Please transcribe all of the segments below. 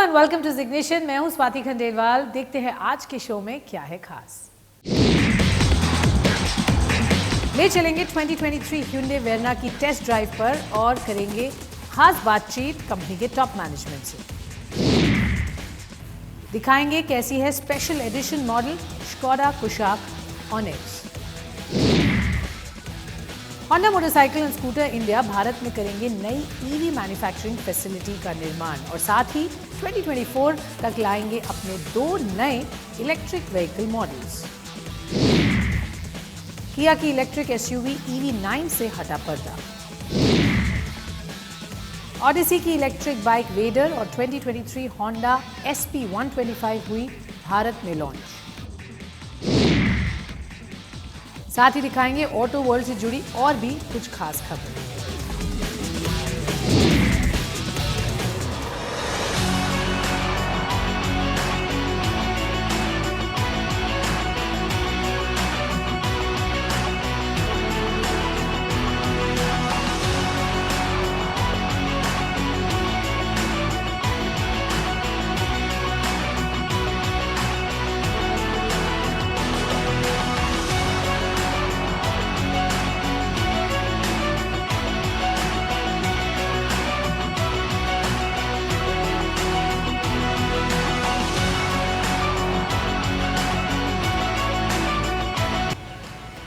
And welcome to Zignition. मैं हूं स्वाति खंडेलवाल। देखते हैं आज के शो में क्या है खास। ले चलेंगे 2023 Hyundai Verna की टेस्ट ड्राइव पर और करेंगे खास बातचीत कंपनी के टॉप मैनेजमेंट से। दिखाएंगे कैसी है special edition model Škoda Kushaq Onyx। Honda motorcycle and scooter India Bharat में करेंगे नई ईवी मैन्युफैक्चरिंग फैसिलिटी का निर्माण और साथ ही 2024 तक लाएंगे अपने 2 नए इलेक्ट्रिक व्हीकल मॉडल्स। किया की इलेक्ट्रिक एसयूवी EV9 से हटा पर्दा। ऑडिसी की इलेक्ट्रिक बाइक वेडर और 2023 होंडा SP125 हुई भारत में लॉन्च। साथ ही दिखाएंगे ऑटो वर्ल्ड से जुड़ी और भी कुछ खास खबरें।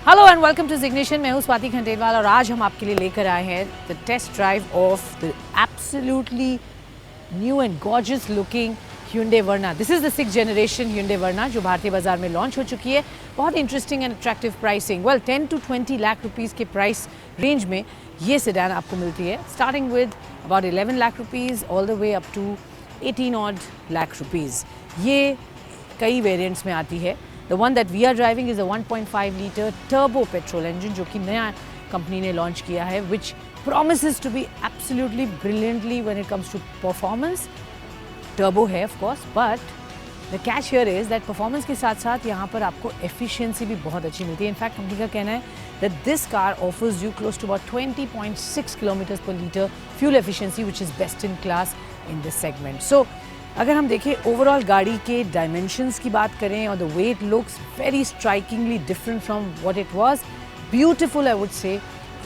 Hello and welcome to Zignition. मैं हूं स्वाति खंडेलवाल और आज हम आपके लिए लेकर आए हैं the test drive of the absolutely new and gorgeous looking Hyundai Verna। This is the 6th generation Hyundai Verna जो भारतीय बाजार में लॉन्च हो चुकी है। बहुत interesting and attractive pricing. 10 to 20 lakh rupees के प्राइस रेंज में ये सेडान आपको मिलती है, starting with about 11 lakh rupees all the way up to 18 odd lakh rupees. ये कई वेरिएंट्स में आती है। The one that we are driving is a 1.5 liter turbo petrol engine जो कि नया कंपनी ने लॉन्च किया है, which promises to be absolutely brilliantly when it comes to performance. Turbo है of course, but the catch here is that performance के साथ साथ यहाँ पर आपको efficiency भी बहुत अच्छी मिलती है। In fact कंपनी का कहना है that this car offers you close to about 20.6 kilometers per liter fuel efficiency, which is best in class in this segment. So अगर हम देखें ओवरऑल गाड़ी के डायमेंशंस की बात करें और the way it looks very strikingly different from what it was, beautiful I would say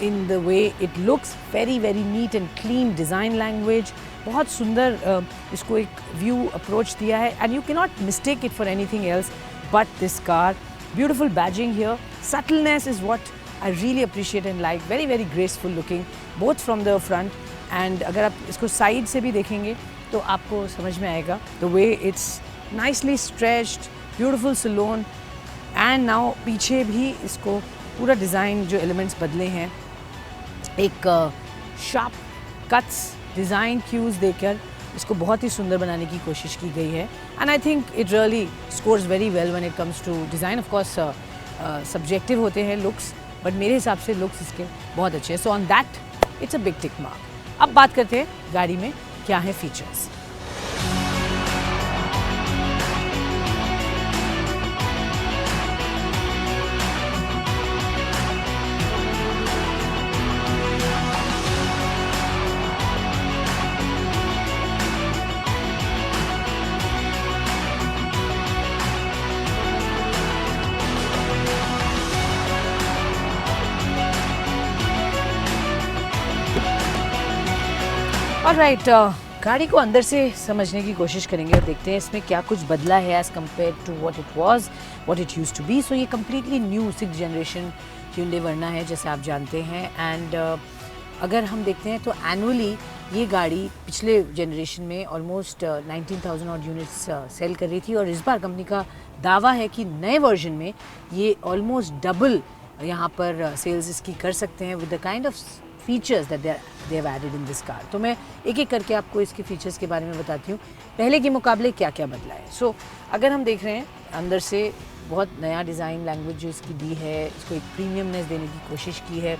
in the way it looks, very very neat and clean design language. बहुत सुंदर इसको एक व्यू अप्रोच दिया है and you can not mistake it for anything else but this car. Beautiful badging here, subtleness is what I really appreciate and like, very very graceful looking both from the front end अगर आप इसको side से भी देखेंगे तो आपको समझ में आएगा the way it's nicely stretched, beautiful salon and now पीछे भी इसको पूरा डिज़ाइन जो एलिमेंट्स बदले हैं, एक शार्प कट्स डिज़ाइन क्यूज देकर इसको बहुत ही सुंदर बनाने की कोशिश की गई है and I think it really scores very well when it comes to design. Of course subjective होते हैं लुक्स, बट मेरे हिसाब से लुक्स इसके बहुत अच्छे हैं। So on that it's a big tick mark. अब बात करते हैं गाड़ी में क्या है फीचर्स। ऑलराइट, गाड़ी को अंदर से समझने की कोशिश करेंगे और देखते हैं इसमें क्या कुछ बदला है as compare to what it was, what it used to be. So ये completely new 6th generation Hyundai Verna है जैसे आप जानते हैं एंड अगर हम देखते हैं तो एनुअली ये गाड़ी पिछले जनरेशन में ऑलमोस्ट 19,000 ऑड यूनिट्स सेल कर रही थी और इस बार कंपनी का दावा है कि नए वर्जन में ये ऑलमोस्ट डबल यहाँ पर सेल्स इसकी कर सकते हैं with the kind of features that they have added in this car. तो मैं एक एक करके आपको इसके फीचर्स के बारे में बताती हूँ, पहले के मुकाबले क्या क्या बदला है। सो अगर हम देख रहे हैं अंदर से बहुत नया डिज़ाइन लैंग्वेज जो इसकी दी है, इसको एक प्रीमियमनेस देने की कोशिश की है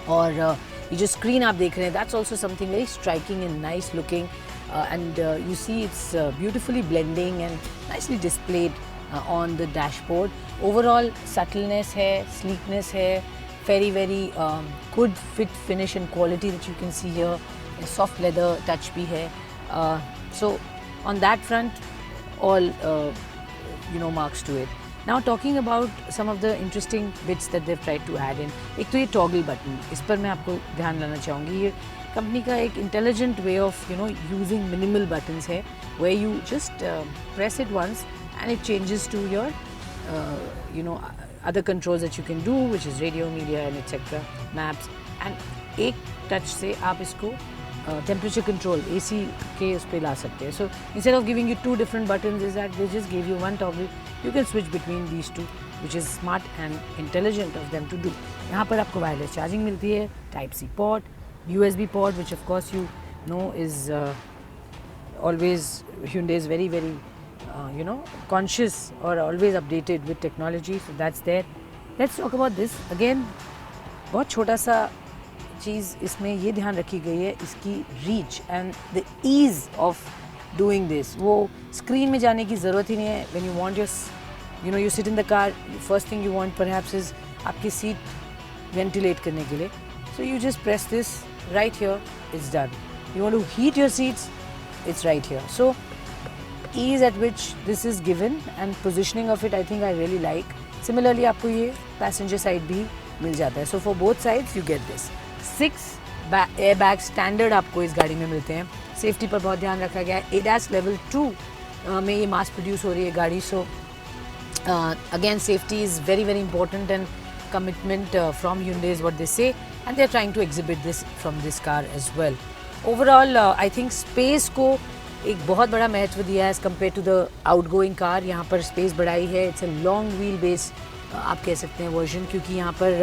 और ये जो स्क्रीन आप देख रहे हैं that's also something very striking and nice looking and you see it's beautifully blending and nicely displayed on the dashboard. Overall subtleness है, sleekness है, very very good fit finish and quality that you can see here. Soft leather touch भी है. So on that front, all marks to it. Now talking about some of the interesting bits that they've tried to add in. एक तो ये toggle button, इस पर मैं आपको ध्यान लाना चाहूँगी. ये कंपनी का एक intelligent way of using minimal buttons है, where you just press it once and it changes to your other controls that you can do, which is radio, media and etc. maps. And एक touch से आप इसको temperature control AC के उस पे ला सकते हैं. So instead of giving you two different buttons, is that they just gave you one toggle. You can switch between these two, which is smart and intelligent of them to do. यहाँ पर आपको wireless charging मिलती है, Type C port, USB port, which of course you know is always Hyundai is very very conscious or always updated with technology. So that's there. Let's talk about this again. बहुत छोटा सा चीज़ इसमें ये ध्यान रखी गई है, इसकी reach and the ease of doing this. वो स्क्रीन में जाने की ज़रूरत ही नहीं है. When you want your you sit in the car, first thing you want perhaps is आपकी सीट वेंटिलेट करने के लिए. So you just press this right here, it's done. You want to heat your seats, it's right here. So ease at which this is given and positioning of it, I think I really like. Similarly आपको ये passenger side भी मिल जाता है. So for both sides you get this. 6 airbags standard आपको इस गाड़ी में मिलते हैं. Safety पर बहुत ध्यान रखा गया है. ADAS level 2 में ये mass produce हो रही है गाड़ी. So again safety is very very important and commitment from Hyundai is what they say, and they are trying to exhibit this from this car as well. Overall I think space को एक बहुत बड़ा महत्व दिया है as compare to the outgoing car. यहाँ पर space बढ़ाई है. It's a long wheel base आप कह सकते हैं वर्जन, क्योंकि यहाँ पर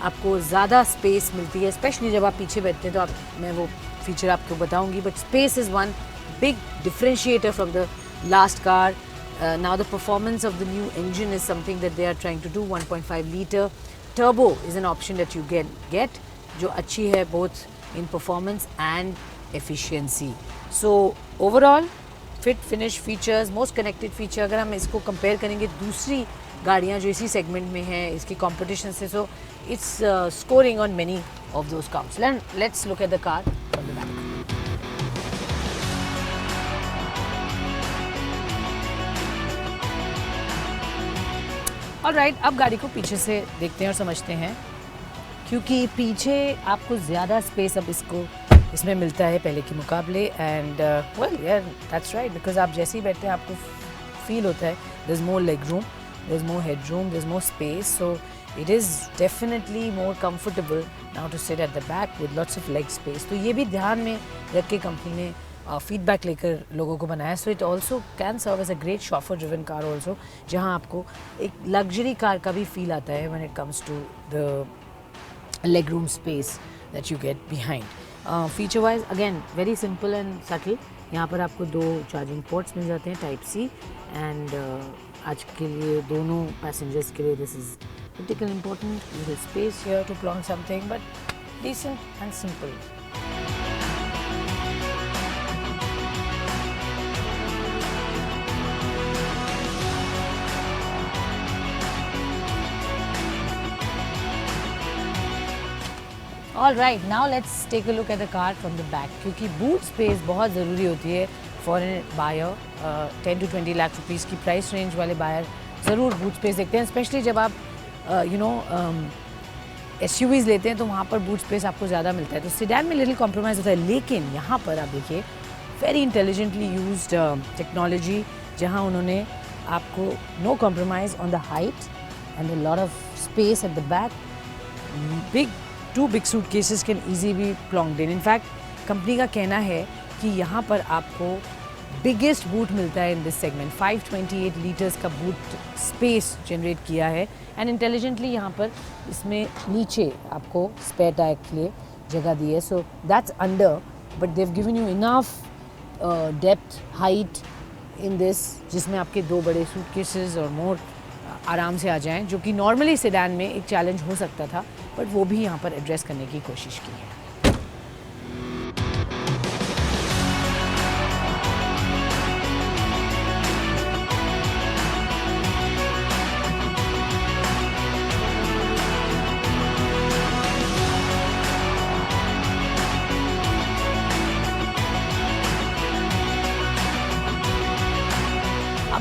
आपको ज़्यादा स्पेस मिलती है, स्पेशली जब आप पीछे बैठते हैं. तो मैं वो फीचर आपको बताऊंगी, but space is one big differentiator from the last car. Now the performance of the new engine is something that they are trying to do. 1.5 litre turbo is an option that you get जो अच्छी है both in performance and efficiency. So overall fit finish features, most connected feature, अगर हम इसको compare करेंगे दूसरी गाड़ियाँ जो इसी segment में हैं इसकी competition से, so it's scoring on many of those counts. Let's look at the car from the back. Alright, अब गाड़ी को पीछे से देखते हैं और समझते हैं, क्योंकि पीछे आपको ज़्यादा स्पेस अब इसमें मिलता है पहले के मुकाबले. एंड वेल यार दैट्स राइट, बिकॉज आप जैसे ही बैठते हैं आपको फील होता है there is more leg room, there is more head room, there is more space. So it is definitely more comfortable now to sit at the back with lots of leg space. तो ये भी ध्यान में रख के company ने feedback लेकर लोगों को बनाया. So it also can serve as a great chauffeur driven car also, जहाँ आपको एक लग्जरी कार का भी फील आता है when it comes to the leg room space that you get behind. Feature wise again very simple and subtle. यहाँ पर आपको 2 चार्जिंग पोर्ट्स मिल जाते हैं टाइप सी, एंड आज के लिए दोनों पैसेंजर्स के लिए this is critical important. Little space here to plan something but decent and simple. All right, now let's take a look at the car from the back, क्योंकि boot space बहुत ज़रूरी होती है for a buyer. 10 to 20 lakh rupees की price range वाले buyer ज़रूर boot space देखते हैं, स्पेशली जब आप SUVs लेते हैं तो वहाँ पर boot space आपको ज़्यादा मिलता है. तो sedan में little compromise होता है, लेकिन यहाँ पर आप देखिए very intelligently used technology, जहाँ उन्होंने आपको no compromise on the height and a lot of space at the back. Two big suitcases can easily be plonked in. In fact, company का कहना है कि यहाँ पर आपको बिगेस्ट बूट मिलता है इन दिस सेगमेंट. 528 लीटर्स का बूट स्पेस जनरेट किया है, एंड इंटेलिजेंटली यहाँ पर इसमें नीचे आपको स्पेयर टायर के लिए जगह दी है. So that's under, but they've given you enough depth height in this, जिसमें आपके 2 बड़े सूटकेसेस और मोर आराम से आ जाएं, जो कि नॉर्मली सेडान में एक चैलेंज हो सकता था, बट वो भी यहाँ पर एड्रेस करने की कोशिश की है.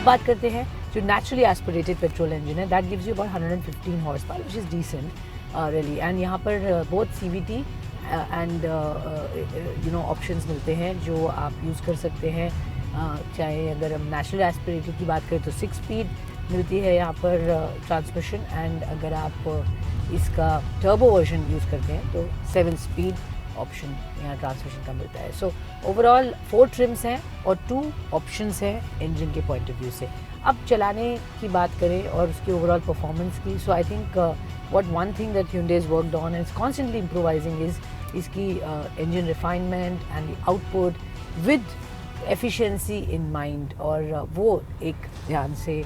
बात करते हैं जो नेचुरली एस्पिरेटेड पेट्रोल इंजन है, that gives you about 115 horse power which is decent really. And यहाँ पर बोथ CVT एंड ऑप्शंस मिलते हैं जो आप यूज़ कर सकते हैं। चाहे अगर हम नेचुरल एस्पिरेटेड की बात करें तो 6 स्पीड मिलती है यहाँ पर ट्रांसमिशन, एंड अगर आप इसका टर्बो वर्जन यूज़ करते हैं तो 7 स्पीड ऑप्शन यहाँ ट्रांसमिशन का मिलता है। सो ओवरऑल 4 ट्रिम्स हैं और 2 ऑप्शंस हैं इंजन के पॉइंट ऑफ व्यू से। अब चलाने की बात करें और उसकी ओवरऑल परफॉर्मेंस की, so I think what one thing that Hyundai has worked on and is constantly improvising is इसकी engine refinement and the output with efficiency in mind, और वो एक ध्यान से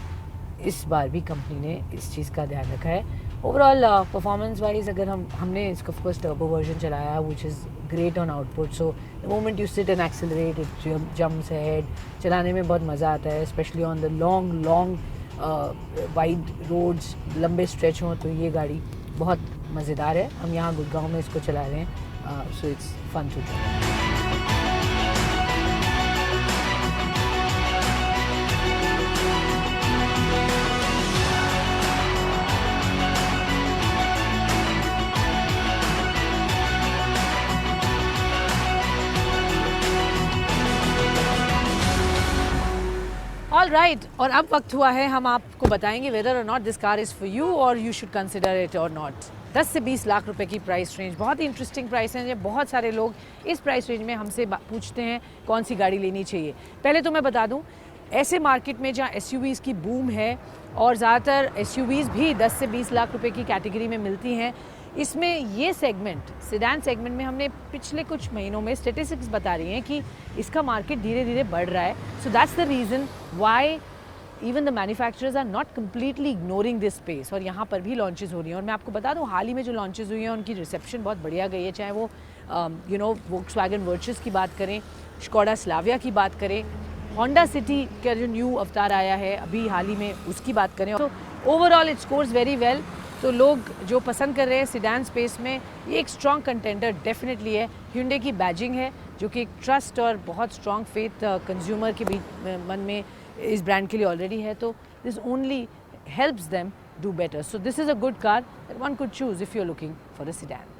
इस बार भी कंपनी ने इस चीज़ का ध्यान रखा है। ओवरऑल परफॉर्मेंस वाइज अगर हमने इसका फर्स्ट टर्बो वर्जन चलाया which is great on output, so the moment you sit and accelerate it jumps ahead, चलाने में बहुत मज़ा आता है, specially on the long wide roads, लंबे स्ट्रेच हों तो ये गाड़ी बहुत मज़ेदार है। हम यहाँ गुड़गांव में इसको चला रहे हैं, so it's fun to drive. All right, और अब वक्त हुआ है हम आपको बताएंगे वेदर और not this car is for you और यू शुड कंसिडर इट और नॉट। 10 से 20 लाख रुपए की प्राइस रेंज, बहुत ही इंटरेस्टिंग प्राइस है। बहुत सारे लोग इस प्राइस रेंज में हमसे पूछते हैं कौन सी गाड़ी लेनी चाहिए। पहले तो मैं बता दूं, ऐसे मार्केट में जहाँ SUVs की बूम है और ज़्यादातर SUVs भी 10 से 20 लाख रुपए की कैटेगरी में मिलती हैं, इसमें ये सेगमेंट सेडान सेगमेंट में हमने पिछले कुछ महीनों में स्टेटिस्टिक्स बता रही हैं कि इसका मार्केट धीरे धीरे बढ़ रहा है। So that's the reason why even the manufacturers are not completely ignoring this space, और यहाँ पर भी लॉन्चेस हो रही हैं। और मैं आपको बता दूँ, हाल ही में जो लॉन्चेस हुई हैं उनकी रिसेप्शन बहुत बढ़िया गई है, चाहे वो वोक्सवैगन वर्चस की बात करें, स्कोडा स्लाविया की बात करें, होंडा सिटी का जो न्यू अवतार आया है अभी हाल ही में उसकी बात करें, तो overall it scores very well. तो लोग जो पसंद कर रहे हैं सिडान स्पेस में, ये एक स्ट्रॉन्ग कंटेंडर डेफिनेटली है। Hyundai की बैजिंग है जो कि एक ट्रस्ट और बहुत स्ट्रॉन्ग फेथ कंज्यूमर के बीच मन में इस ब्रांड के लिए ऑलरेडी है, तो this only helps them do better. So this is a good car that one could choose if you are looking for a sedan.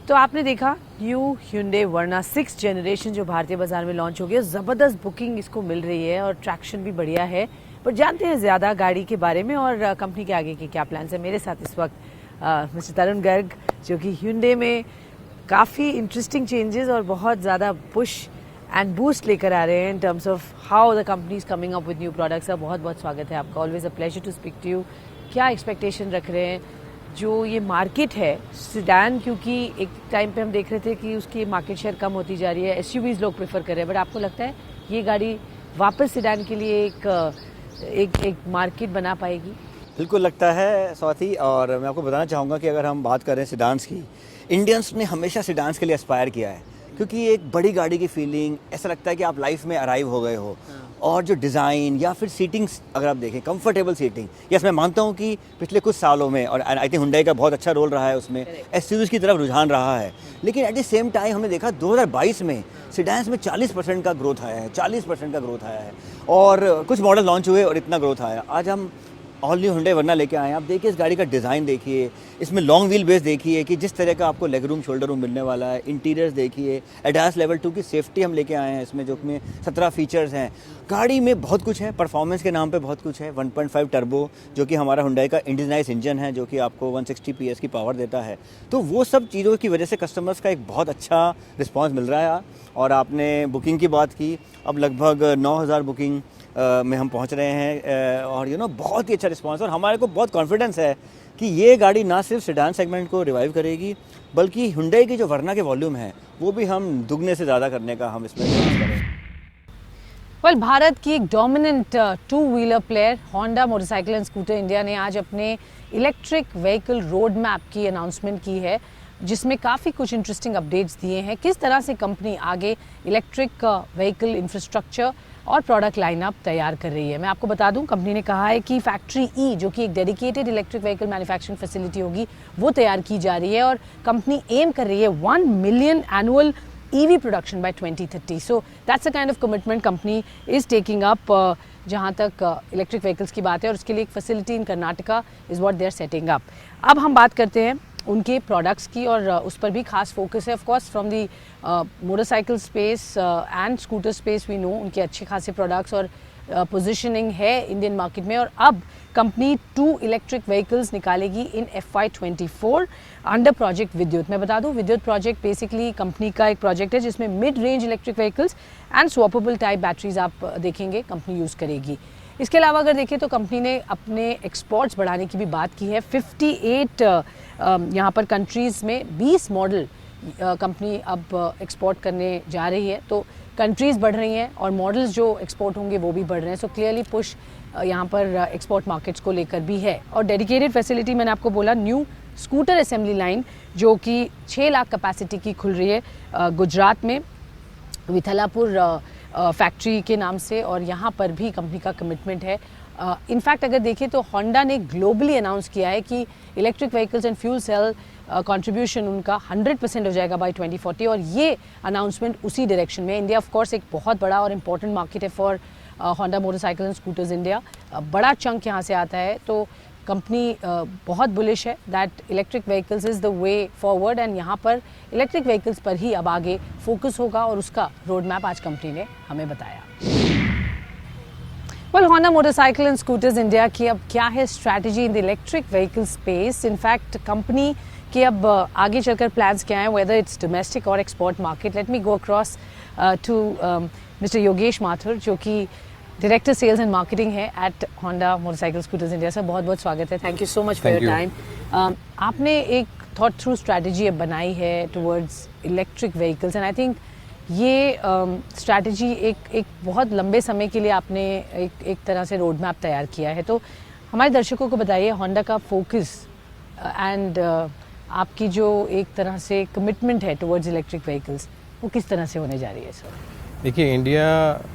तो आपने देखा न्यू Hyundai Verna 6 जनरेशन जो भारतीय बाजार में लॉन्च हो गया, ज़बरदस्त बुकिंग इसको मिल रही है और ट्रैक्शन भी बढ़िया है। पर जानते हैं ज़्यादा गाड़ी के बारे में और कंपनी के आगे के क्या प्लान्स हैं। मेरे साथ इस वक्त मिस्टर तरुण गर्ग जो कि Hyundai में काफ़ी इंटरेस्टिंग चेंजेस और बहुत ज़्यादा पुश एंड बूस्ट लेकर आ रहे हैं in terms of how the company is coming up with new products. बहुत बहुत स्वागत है आपका, always a pleasure to speak to you. क्या एक्सपेक्टेशन रख रहे हैं जो ये मार्केट है सिडान, क्योंकि एक टाइम पे हम देख रहे थे कि उसकी मार्केट शेयर कम होती जा रही है, SUVs लोग प्रेफर कर रहे हैं, बट आपको लगता है ये गाड़ी वापस सिडान के लिए एक मार्केट बना पाएगी? बिल्कुल लगता है स्वाति, और मैं आपको बताना चाहूँगा कि अगर हम बात करें सिडान्स की, इंडियंस ने हमेशा सिडान्स के लिए एस्पायर किया है, क्योंकि एक बड़ी गाड़ी की फीलिंग, ऐसा लगता है कि आप लाइफ में अराइव हो गए हो। और जो डिज़ाइन या फिर सीटिंग्स अगर आप देखें, कंफर्टेबल सीटिंग, यस मैं मानता हूँ कि पिछले कुछ सालों में, और आई थिंक Hyundai का बहुत अच्छा रोल रहा है उसमें, SUVs की तरफ रुझान रहा है, लेकिन एट द सेम टाइम हमने देखा 2022 में सिडान्स में 40% का ग्रोथ आया है, 40% का ग्रोथ आया है, और कुछ मॉडल लॉन्च हुए और इतना ग्रोथ आया। आज हम ऑल न्यू Hyundai Verna लेके आए हैं। आप देखिए इस गाड़ी का डिज़ाइन देखिए, इसमें लॉन्ग व्हील बेस देखिए कि जिस तरह का आपको लेग रूम, शोल्डर रूम मिलने वाला है, इंटीरियर्स देखिए, ADAS लेवल 2 की सेफ्टी हम लेके आए हैं इसमें, जो कि 17 फीचर्स हैं। गाड़ी में बहुत कुछ है, परफॉर्मेंस के नाम पे बहुत कुछ है। 1.5 टर्बो जो कि हमारा Hyundai का इंडिजनाइज इंजन है, जो कि आपको 160 PS की पावर देता है, तो वो सब चीज़ों की वजह से कस्टमर्स का एक बहुत अच्छा रिस्पॉन्स मिल रहा है। और आपने बुकिंग की बात की, अब लगभग 9000 बुकिंग में हम पहुंच रहे हैं, और बहुत ही अच्छा रिस्पांस, और हमारे को बहुत कॉन्फिडेंस है कि ये गाड़ी ना सिर्फ सिडान सेगमेंट को रिवाइव करेगी, बल्कि Hyundai की जो Verna के वॉल्यूम है वो भी हम दुगने से ज़्यादा करने का हम इसमें प्रयास करें। वेल, भारत की एक dominant two wheeler player Honda motorcycle and scooter India ने आज अपने इलेक्ट्रिक व्हीकल रोड मैप की अनाउंसमेंट की है, जिसमें काफ़ी कुछ इंटरेस्टिंग अपडेट्स दिए हैं, किस तरह से कंपनी आगे इलेक्ट्रिक व्हीकल इंफ्रास्ट्रक्चर और प्रोडक्ट लाइनअप तैयार कर रही है। मैं आपको बता दूं, कंपनी ने कहा है कि फैक्ट्री ई, जो कि एक dedicated electric vehicle manufacturing facility होगी, वो तैयार की जा रही है, और कंपनी एम कर रही है 1 million annual EV production by 2030. So that's the kind of commitment company is taking up. जहाँ तक इलेक्ट्रिक व्हीकल्स की बात है, और उसके लिए एक facility in Karnataka is what they are setting up. अब हम बात करते हैं उनके प्रोडक्ट्स की, और उस पर भी खास फोकस है. Of course from the motorcycle space and scooter space we know उनके अच्छे खासे प्रोडक्ट्स और पोजीशनिंग है इंडियन मार्केट में. और अब कंपनी 2 इलेक्ट्रिक व्हीकल्स निकालेगी इन FY24 अंडर प्रोजेक्ट विद्युत. मैं बता दूं, विद्युत प्रोजेक्ट बेसिकली कंपनी का एक प्रोजेक्ट है जिसमें mid range electric vehicles and swappable type batteries आप देखेंगे कंपनी यूज़ करेगी. इसके अलावा अगर देखें तो कंपनी ने अपने एक्सपोर्ट्स बढ़ाने की भी बात की है. 58 यहाँ पर कंट्रीज़ में 20 मॉडल कंपनी अब एक्सपोर्ट करने जा रही है. तो कंट्रीज़ बढ़ रही हैं और मॉडल्स जो एक्सपोर्ट होंगे वो भी बढ़ रहे हैं. सो क्लियरली पुश यहाँ पर एक्सपोर्ट मार्केट्स को लेकर भी है. और डेडिकेटेड फैसिलिटी मैंने आपको बोला, न्यू स्कूटर असेंबली लाइन जो कि 6 लाख कैपेसिटी की खुल रही है गुजरात में विथलापुर फैक्ट्री के नाम से, और यहाँ पर भी कंपनी का कमिटमेंट है. इनफैक्ट अगर देखें तो होंडा ने ग्लोबली अनाउंस किया है कि electric vehicles and fuel cell contribution उनका 100% हो जाएगा बाय 2040, और ये अनाउंसमेंट उसी डायरेक्शन में. इंडिया ऑफ कोर्स एक बहुत बड़ा और इम्पॉर्टेंट मार्केट है for Honda motorcycle and scooters India. बड़ा चंक यहाँ से आता है. तो कंपनी बहुत बुलिश है that electric vehicles is the way forward, and यहाँ पर इलेक्ट्रिक व्हीकल्स पर ही अब आगे फोकस होगा, और उसका रोड मैप आज कंपनी ने हमें बताया. Well, Honda motorcycle and scooters India की अब क्या है strategy in the electric vehicle space. In fact company के अब आगे चलकर प्लान्स क्या हैं, वेदर इट्स डोमेस्टिक और export market. Let me go across to mister Yogesh Mathur जो कि डायरेक्टर सेल्स एंड मार्केटिंग है at Honda motorcycle scooters India. Sir बहुत बहुत स्वागत है. Thank you so much for your time. आपने एक थॉट थ्रू स्ट्रैटेजी अब बनाई है towards electric vehicles, and I think ये स्ट्रैटेजी एक बहुत लंबे समय के लिए आपने एक तरह से रोड मैप तैयार किया है. तो हमारे दर्शकों को बताइए होंडा का फोकस एंड आपकी जो एक तरह से कमिटमेंट है टुवर्ड्स इलेक्ट्रिक व्हीकल्स वो किस तरह से होने जा रही है. सर देखिए, इंडिया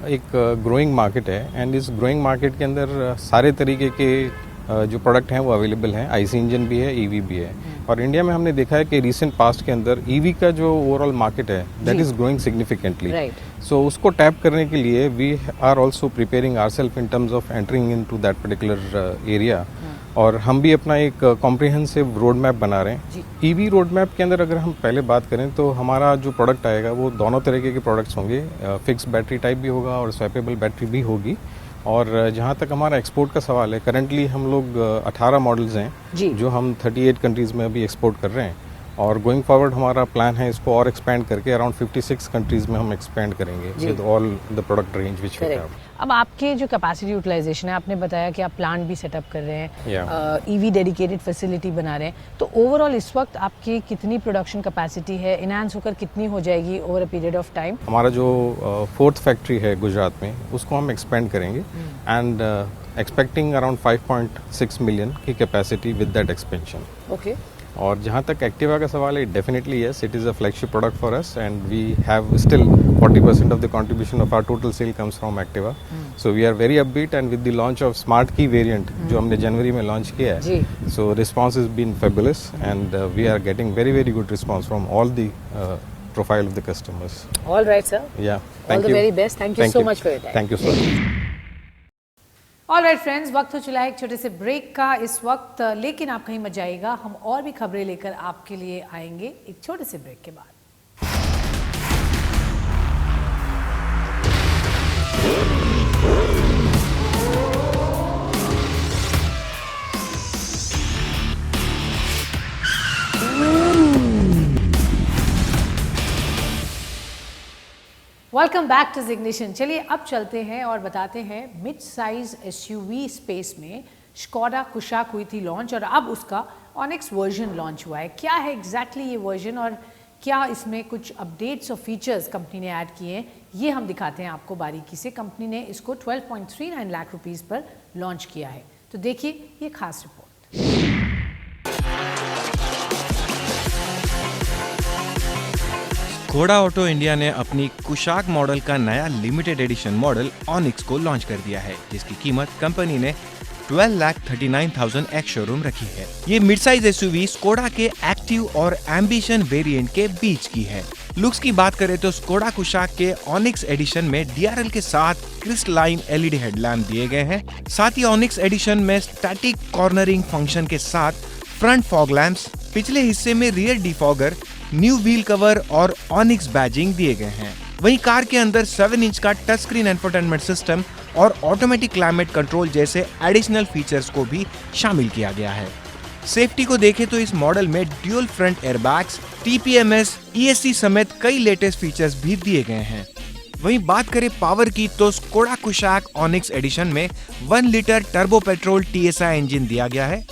एक ग्रोइंग मार्केट है, एंड इस ग्रोइंग मार्केट के अंदर सारे तरीके के जो प्रोडक्ट हैं वो अवेलेबल हैं. आईसी इंजन भी है, ईवी भी है. और इंडिया में हमने देखा है कि रीसेंट पास्ट के अंदर ईवी का जो ओवरऑल मार्केट है that is growing significantly. So उसको टैप करने के लिए we are also preparing ourselves in terms of entering into that particular area. और हम भी अपना एक कॉम्प्रिहेंसिव रोड मैप बना रहे हैं. ईवी रोड मैप के अंदर अगर हम पहले बात करें तो हमारा जो प्रोडक्ट आएगा वो दोनों तरीके के प्रोडक्ट्स होंगे. फिक्स बैटरी टाइप भी होगा और स्वैपेबल बैटरी भी होगी. और जहाँ तक हमारा एक्सपोर्ट का सवाल है, करंटली हम लोग 18 मॉडल्स हैं जो हम 38 कंट्रीज़ में अभी एक्सपोर्ट कर रहे हैं. और गोइंग फॉरवर्ड हमारा प्लान है इसको और एक्सपेंड करके अराउंड 56 कंट्रीज में हम एक्सपेंड करेंगे with all the product range which we have. अब आपके जो कैपेसिटी यूटिलाइजेशन है, आपने बताया कि आप प्लांट भी सेटअप कर रहे हैं, ईवी डेडिकेटेड फैसिलिटी बना रहे हैं, तो ओवरऑल इस वक्त आपकी कितनी प्रोडक्शन कैपेसिटी है, इनहांस होकर कितनी हो जाएगी over a period of time? हमारा जो 4th फैक्ट्री है गुजरात में उसको हम एक्सपेंड करेंगे एंड एक्सपेक्टिंग अराउंड 5.6 मिलियन की capacity with that expansion. Okay. और जहाँ तक एक्टिवा का सवाल है, definitely yes, it is a flagship product for us and we have still 40% of the contribution of our total sale comes from Activa. So we are very upbeat and with the launch of smart key variant जो हमने जनवरी में launch किया है, so response is been fabulous and we are getting very very good response from all the profile of the customers. All right sir. Yeah all the very best. Thank you so much for your time. Thank you so much. All right friends, वक्त हो चला है एक छोटे से break का इस वक्त, लेकिन आप कहीं मत जाइएगा, हम और भी खबरें लेकर आपके लिए आएंगे एक छोटे से ब्रेक के बाद. Welcome back to Zignition. चलिए अब चलते हैं और बताते हैं मिड साइज एसयूवी स्पेस में स्कोडा कुशाक हुई थी लॉन्च, और अब उसका ऑनिक्स वर्जन लॉन्च हुआ है. क्या है एग्जैक्टली ये वर्जन और क्या इसमें कुछ अपडेट्स और फीचर्स कंपनी ने ऐड किए हैं, ये हम दिखाते हैं आपको बारीकी से. कंपनी ने इसको 12.39 लाख रुपीस पर लॉन्च किया है, तो देखिए ये खास रिपोर्ट. स्कोडा ऑटो इंडिया ने अपनी कुशाक मॉडल का नया लिमिटेड एडिशन मॉडल ऑनिक्स को लॉन्च कर दिया है, जिसकी कीमत कंपनी ने 12,39,000 एक्स शोरूम रखी है. ये मिड साइज एसयूवी स्कोडा के एक्टिव और एम्बिशन वेरिएंट के बीच की है. लुक्स की बात करें तो स्कोडा कुशाक के ऑनिक्स एडिशन में DRL के साथ क्रिस्टलाइन LED हेडलैम्प दिए गए हैं। साथ ही ऑनिक्स एडिशन में स्टैटिक कॉर्नरिंग फंक्शन के साथ फ्रंट फॉग लैंप्स, पिछले हिस्से में rear defogger, new wheel cover और ऑनिक्स बैजिंग दिए गए हैं। वहीं कार के अंदर 7 इंच का टच स्क्रीन एंटरटेनमेंट सिस्टम और ऑटोमेटिक क्लाइमेट कंट्रोल जैसे एडिशनल फीचर्स को भी शामिल किया गया है। सेफ्टी को देखें तो इस मॉडल में dual front airbags, TPMS, ESC समेत कई लेटेस्ट फीचर्स भी दिए गए हैं। वहीं बात करें पावर की तो स्कोडा कुशाक ऑनिक्स एडिशन में 1 litre turbo petrol TSI engine दिया गया है।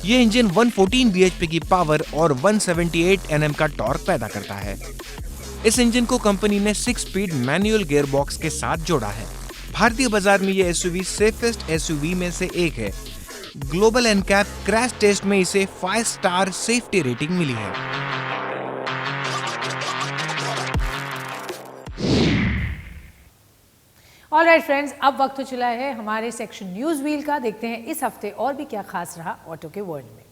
ये इंजन 114 bhp की पावर और 178 Nm का टॉर्क पैदा करता है। इस इंजन को कंपनी ने 6 स्पीड मैनुअल गियरबॉक्स के साथ जोड़ा है। भारतीय बाजार में ये SUV सेफेस्ट SUV में से एक है। ग्लोबल एनकैप क्रैश टेस्ट में इसे 5 स्टार सेफ्टी रेटिंग मिली है। ऑलराइट फ्रेंड्स, अब वक्त हो चला है हमारे सेक्शन न्यूज व्हील का। देखते हैं इस हफ्ते और भी क्या खास रहा ऑटो के वर्ल्ड में।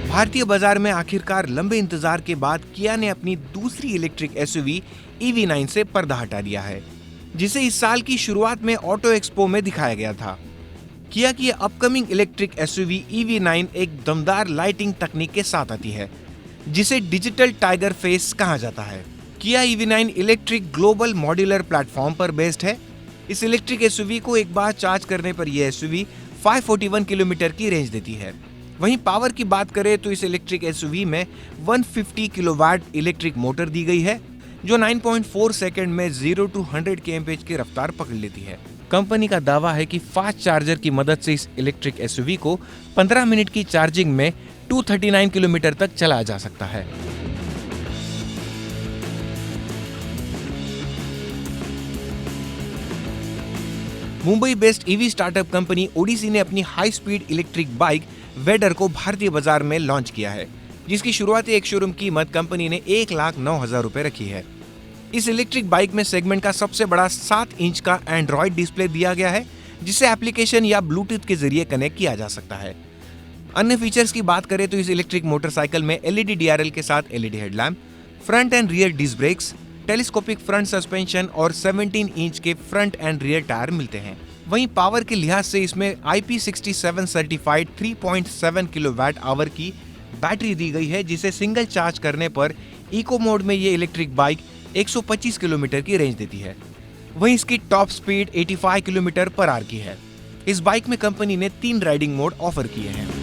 भारतीय बाजार में आखिरकार लंबे इंतजार के बाद किया ने अपनी दूसरी इलेक्ट्रिक SUV EV9 से पर्दा हटा दिया है, जिसे इस साल की शुरुआत में ऑटो एक्सपो में दिखाया गया था। किया की अपकमिंग इलेक्ट्रिक SUV EV9 एक दमदार लाइटिंग तकनीक के साथ आती है, जिसे डिजिटल टाइगर फेस कहा जाता है। किया EV9 electric global modular platform पर बेस्ड है। इस इलेक्ट्रिक SUV को एक बार चार्ज करने पर यह SUV 541 किलोमीटर की रेंज देती है। वहीं पावर की बात करें तो इस इलेक्ट्रिक SUV में 150 किलोवाट इलेक्ट्रिक मोटर दी गई है, जो 9.4 सेकंड में 0 to 100 kmph की रफ्तार पकड़ लेती है। कंपनी का दावा है कि फास्ट चार्जर की मदद से इस इलेक्ट्रिक SUV को 15 मिनट की चार्जिंग में 239 किलोमीटर तक चलाया जा सकता है। Mumbai based EV startup company Odysse ने अपनी high speed electric bike Vader को भारतीय बाजार में लॉन्च किया है, जिसकी शुरुआती एक शोरूम कीमत कंपनी ने 1,09,000 रुपए रखी है। इस इलेक्ट्रिक बाइक में सेगमेंट का सबसे बड़ा 7 इंच का एंड्रॉइड डिस्प्ले दिया गया है, जिसे एप्लीकेशन या ब्लूटूथ के जरिए कनेक्ट किया जा सकता है। अन्य फीचर्स की बात करें तो इस इलेक्ट्रिक मोटरसाइकिल में LED DRL के साथ LED headlamp, front and rear disc brakes, telescopic front suspension और 17 इंच के फ्रंट एंड रियर टायर मिलते हैं। वहीं पावर के लिहाज से इसमें IP67 सर्टिफाइड 3.7 किलोवाट आवर की बैटरी दी गई है, जिसे सिंगल चार्ज करने पर इको मोड में ये इलेक्ट्रिक बाइक 125 किलोमीटर की रेंज देती है। वहीं इसकी top speed 85 kilometre per hour की है। इस बाइक में कंपनी ने 3 राइडिंग मोड ऑफर किए हैं।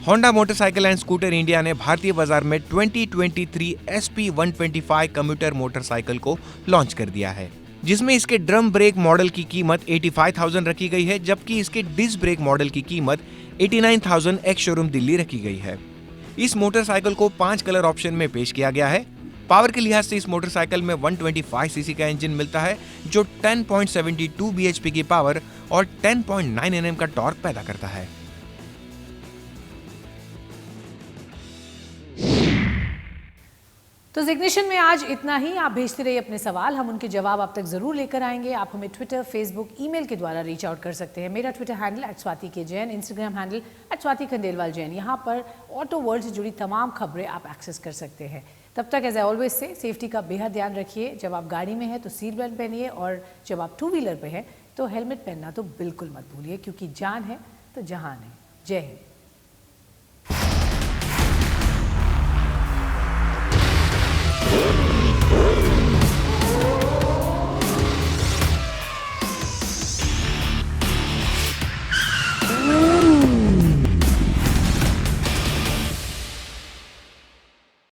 Honda motorcycle and scooter India ने भारतीय बाजार में 2023 SP125 कम्यूटर मोटरसाइकिल को लॉन्च कर दिया है, जिसमें इसके ड्रम ब्रेक मॉडल की कीमत 85,000 रखी गई है, जबकि इसके डिस्क ब्रेक मॉडल की कीमत 89,000 एक्स शोरूम दिल्ली रखी गई है। इस मोटरसाइकिल को 5 कलर ऑप्शन में पेश किया गया है। पावर के लिहाज से इस मोटरसाइकिल में 125 सीसी का इंजन मिलता है, जो 10.72 bhp की पावर और 10.9 Nm का टॉर्क पैदा करता है। तो जिग्नेशन में आज इतना ही। आप भेजते रहिए अपने सवाल, हम उनके जवाब आप तक जरूर लेकर आएंगे। आप हमें ट्विटर, फेसबुक, ईमेल के द्वारा रीच आउट कर सकते हैं। मेरा Twitter handle @SwatiKJain, Instagram handle @SwatiKhandelwalJain। यहाँ पर ऑटो वर्ल्ड से जुड़ी तमाम खबरें आप एक्सेस कर सकते हैं। तब तक as I always say safety का बेहद ध्यान रखिए। जब आप गाड़ी में हैं तो सीट बेल्ट पहनिए, और जब आप 2 व्हीलर पे हैं तो हेलमेट पहनना तो बिल्कुल मत भूलिए, क्योंकि जान है तो जहान है। जय हिंद।